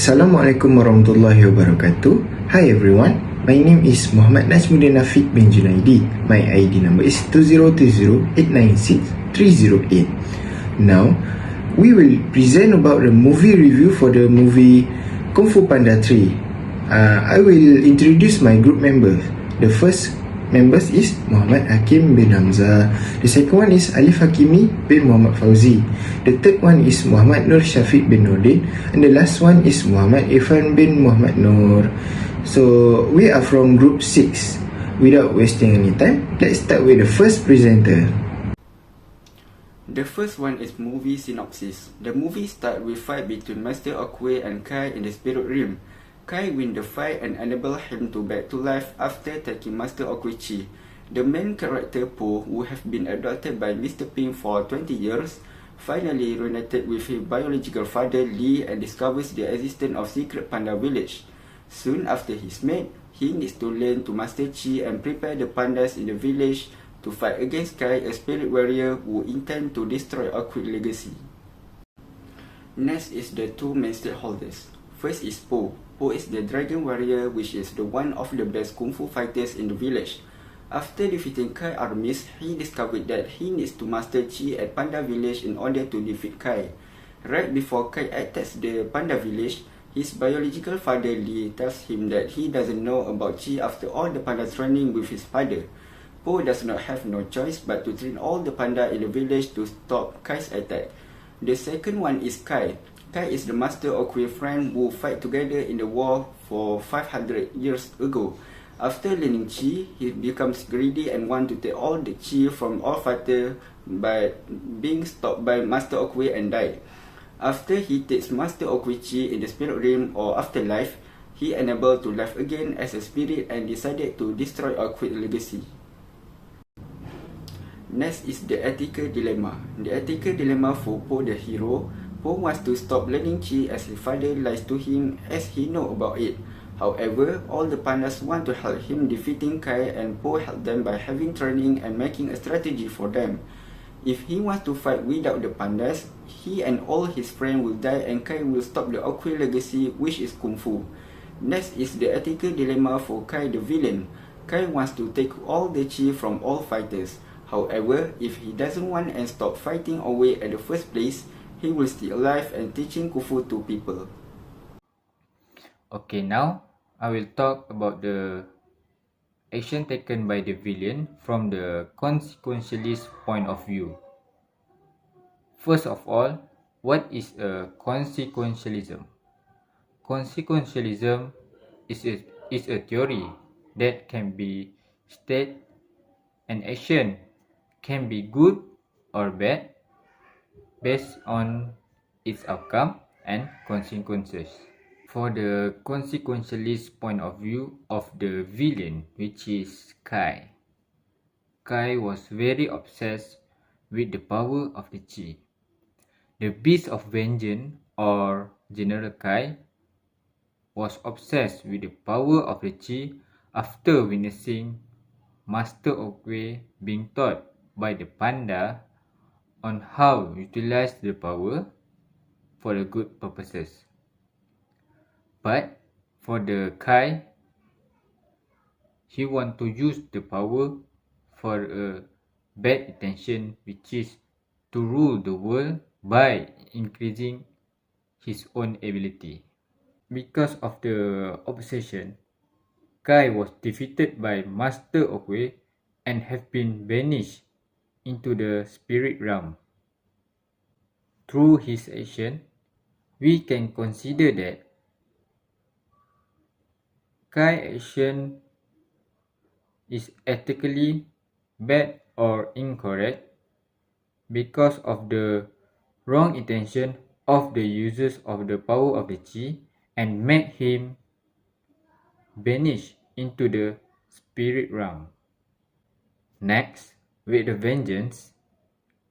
Assalamualaikum warahmatullahi wabarakatuh. Hi everyone, my name is Muhammad Najmuddin Afiq bin Junaidi. My ID number is 2020896308. Now, we will present about the movie review for the movie Kungfu Panda 3. I will introduce my group members. The first members is Muhammad Hakim bin Hamzah. The second one is Alif Hakimi bin Muhammad Fauzi. The third one is Muhammad Nur Syafiq bin Nordin. And the last one is Muhammad Irfan bin Muhammad Nur. So we are from group 6. Without wasting any time, let's start with the first presenter. The first one is movie synopsis. The movie starts with fight between Master Okway and Kai in the spirit realm. Kai wins the fight and enables him to back to life after taking Master Okway's chi. The main character Po, who have been adopted by Mr. Ping for 20 years, finally reunited with his biological father Lee and discovers the existence of secret panda village. Soon after he's made, he needs to learn to master chi and prepare the pandas in the village to fight against Kai, a spirit warrior who intends to destroy Okway's legacy. Next is the two main stakeholders. First is Po. Po is the dragon warrior, which is the one of the best kung fu fighters in the village. After defeating Kai armies, he discovered that he needs to master chi at Panda village in order to defeat Kai. Right before Kai attacks the Panda village, his biological father Lee tells him that he doesn't know about chi after all the pandas training with his father. Po does not have no choice but to train all the panda in the village to stop Kai's attack. The second one is Kai. Kai is the Master Okway friend who fight together in the war for 500 years ago. After learning chi, he becomes greedy and wants to take all the chi from all fighters, but being stopped by Master Okway and die. After he takes Master Okway chi in the spirit realm or afterlife, he enabled to live again as a spirit and decided to destroy Okway's legacy. Next is the ethical dilemma. The ethical dilemma for Po the hero. Po wants to stop learning chi as his father lies to him as he knows about it. However, all the pandas want to help him defeating Kai, and Po helps them by having training and making a strategy for them. If he wants to fight without the pandas, he and all his friends will die and Kai will stop the Okway legacy, which is Kung Fu. Next is the ethical dilemma for Kai the villain. Kai wants to take all the chi from all fighters. However, if he doesn't want and stop fighting away at the first place, he will stay alive and teaching Kung Fu to people. Okay, now I will talk about the action taken by the villain from the consequentialist point of view. First of all, what is a consequentialism? Consequentialism is a theory that can be stated an action can be good or bad based on its outcome and consequences. For the consequentialist point of view of the villain, which is Kai, Kai was very obsessed with the power of the chi. The Beast of Vengeance, or General Kai, was obsessed with the power of the chi after witnessing Master Okway being taught by the panda on how to utilize the power for the good purposes. But for the Kai, he want to use the power for a bad intention, which is to rule the world by increasing his own ability. Because of the obsession, Kai was defeated by Master Okway and have been banished into the spirit realm. Through his action, we can consider that Kai's action is ethically bad or incorrect because of the wrong intention of the users of the power of the chi and made him banished into the spirit realm. Next, with the vengeance,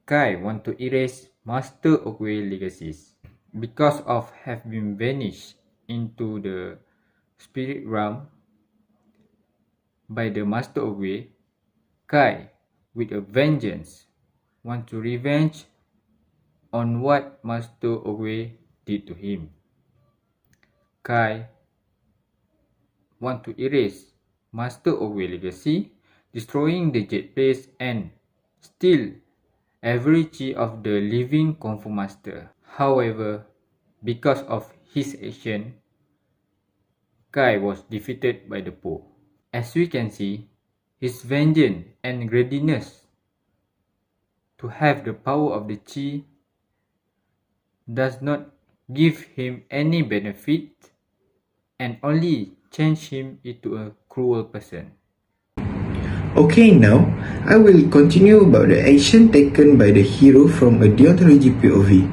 Kai want to erase Master Okway's legacies. Because of have been banished into the spirit realm by the Master Okway, Kai, with a vengeance, want to revenge on what Master Okway did to him. Kai want to erase Master Oogway's legacy, destroying the Jet Place and steal every chi of the living Kung Fu Master. However, because of his action, Kai was defeated by the Po. As we can see, his vengeance and greediness to have the power of the chi does not give him any benefit and only change him into a cruel person. Okay, now I will continue about the action taken by the hero from a deontology POV.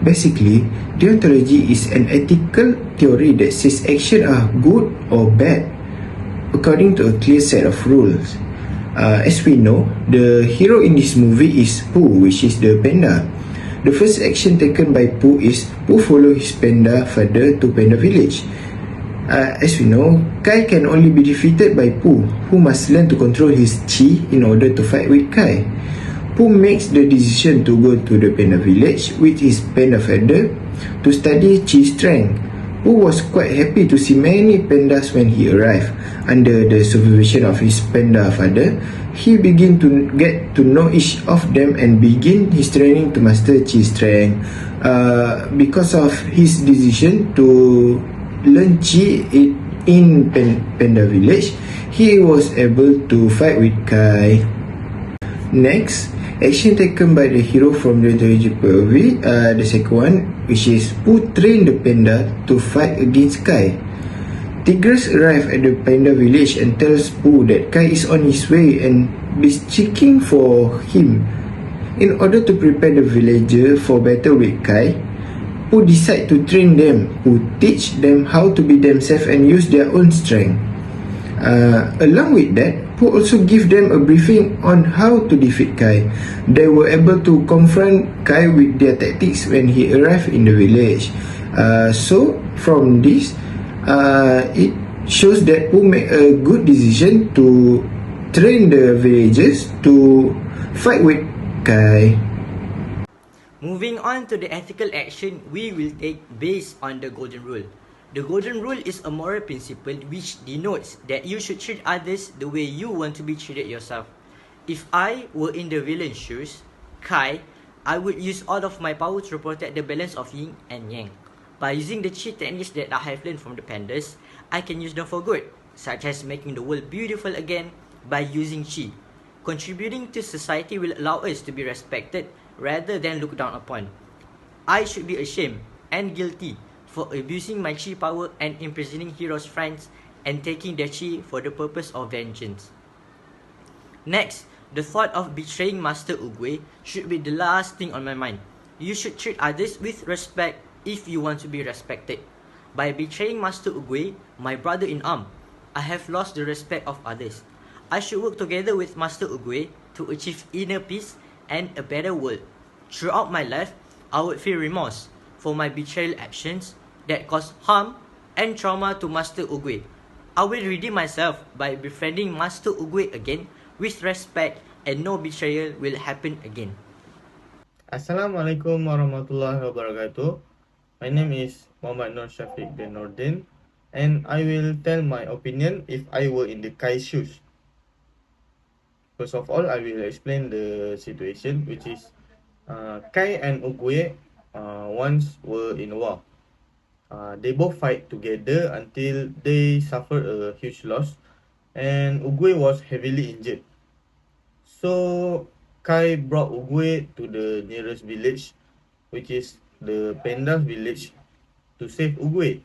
Basically, deontology is an ethical theory that says actions are good or bad according to a clear set of rules. As we know, the hero in this movie is Pooh, which is the panda. The first action taken by Pooh is Pooh follow his panda father to Panda Village. As we know, Kai can only be defeated by Pooh, who must learn to control his chi in order to fight with Kai. Pooh makes the decision to go to the Panda Village with his panda father to study chi strength. Pooh was quite happy to see many pandas when he arrived. Under the supervision of his panda father, he began to get to know each of them and begin his training to master chi strength. Because of his decision to learn chi in Panda Village, he was able to fight with Kai. Next, action taken by the hero from the trilogy POV, the second one, which is Pooh train the panda to fight against Kai. Tigris arrives at the Panda Village and tells Pooh that Kai is on his way and is seeking for him. In order to prepare the villager for battle with Kai, Pooh decide to train them, who teach them how to be themselves and use their own strength. Along with that, Pooh also give them a briefing on how to defeat Kai. They were able to confront Kai with their tactics when he arrived in the village. So from this, it shows that Pooh made a good decision to train the villagers to fight with Kai. Moving on to the ethical action we will take based on the Golden Rule. The Golden Rule is a moral principle which denotes that you should treat others the way you want to be treated yourself. If I were in the villain's shoes, Kai, I would use all of my power to protect the balance of yin and yang. By using the chi techniques that I have learned from the pandas, I can use them for good, such as making the world beautiful again by using chi. Contributing to society will allow us to be respected rather than looked down upon. I should be ashamed and guilty for abusing my chi power and imprisoning heroes' friends and taking their chi for the purpose of vengeance. Next, the thought of betraying Master Oogway should be the last thing on my mind. You should treat others with respect if you want to be respected. By betraying Master Oogway, my brother-in-arm, I have lost the respect of others. I should work together with Master Oogway to achieve inner peace and a better world. Throughout my life, I would feel remorse for my betrayal actions that caused harm and trauma to Master Oogway. I will redeem myself by befriending Master Oogway again with respect and no betrayal will happen again. Assalamualaikum warahmatullahi wabarakatuh. My name is Muhammad Nur Shafiq bin Nordin and I will tell my opinion if I were in the Kai's shoes. First of all, I will explain the situation, which is Kai and Oogway once were in war. They both fight together until they suffered a huge loss and Oogway was heavily injured. So Kai brought Oogway to the nearest village, which is the Panda's village, to save Oogway.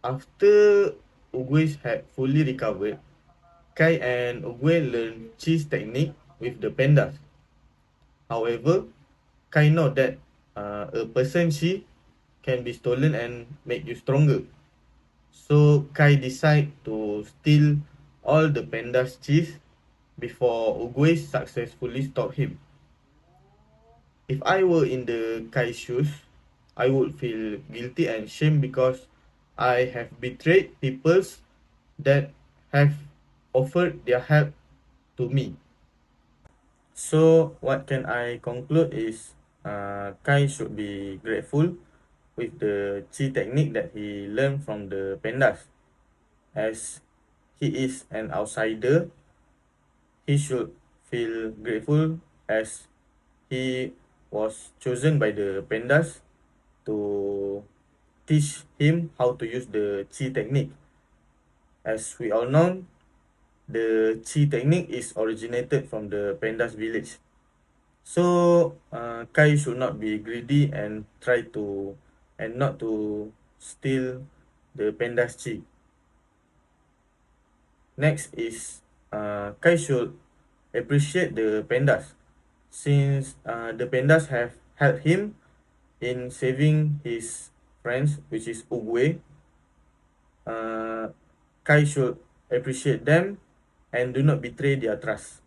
After Oogway had fully recovered, Kai and Oogway learned cheese technique with the pandas. However, Kai know that a person chi can be stolen and make you stronger. So Kai decide to steal all the pandas' cheese before Oogway successfully stopped him. If I were in the Kai's shoes, I would feel guilty and shame because I have betrayed peoples that have offered their help to me. So what can I conclude is Kai should be grateful with the chi technique that he learned from the pandas. As he is an outsider, he should feel grateful as he was chosen by the pandas to teach him how to use the chi technique. As we all know, the chi technique is originated from the pandas village. So Kai should not be greedy and not to steal the pandas chi. Next is Kai should appreciate the pandas since the pandas have helped him in saving his friends, which is Ugwe. Kai should appreciate them and do not betray their trust.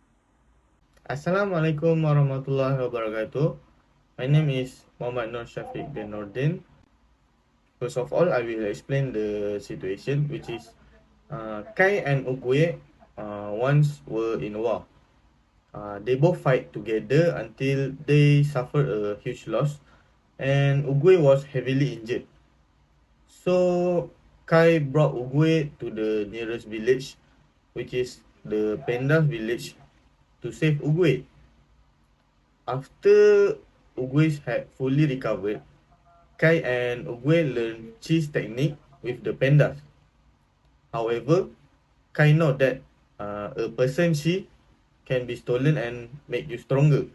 Assalamualaikum warahmatullahi wabarakatuh. My name is Muhammad Nur Shafiq bin Nordin. First of all, I will explain the situation, which is Kai and Ugwe once were in war. They both fight together until they suffered a huge loss, and Ugwe was heavily injured. So Kai brought Ugwe to the nearest village, which is the Panda village, to save Ugwe. After Ugwe had fully recovered, Kai and Ugwe learned cheese technique with the pandas. However, Kai know that a person chi can be stolen and make you stronger.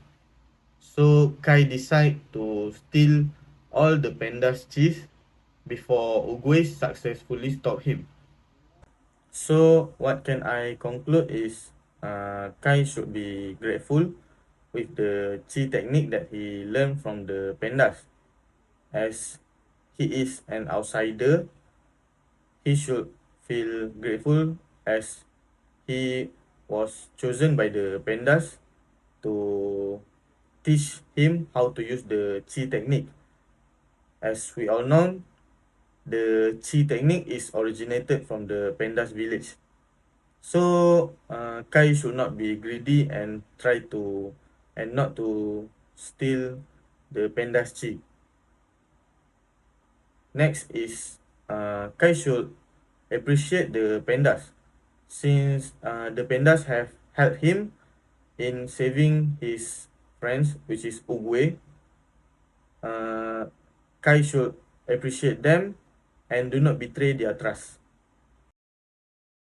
So Kai decide to steal all the pandas cheese before Ugwe successfully stop him. So what can I conclude is Kai should be grateful with the chi technique that he learned from the pandas. As he is an outsider, he should feel grateful as he was chosen by the pandas to teach him how to use the chi technique. As we all know, the chi technique is originated from the pandas village. So Kai should not be greedy and not to steal the pandas chi. Next is Kai should appreciate the pandas since the pandas have helped him in saving his friends, which is Ugwe. Kai should appreciate them and do not betray their trust.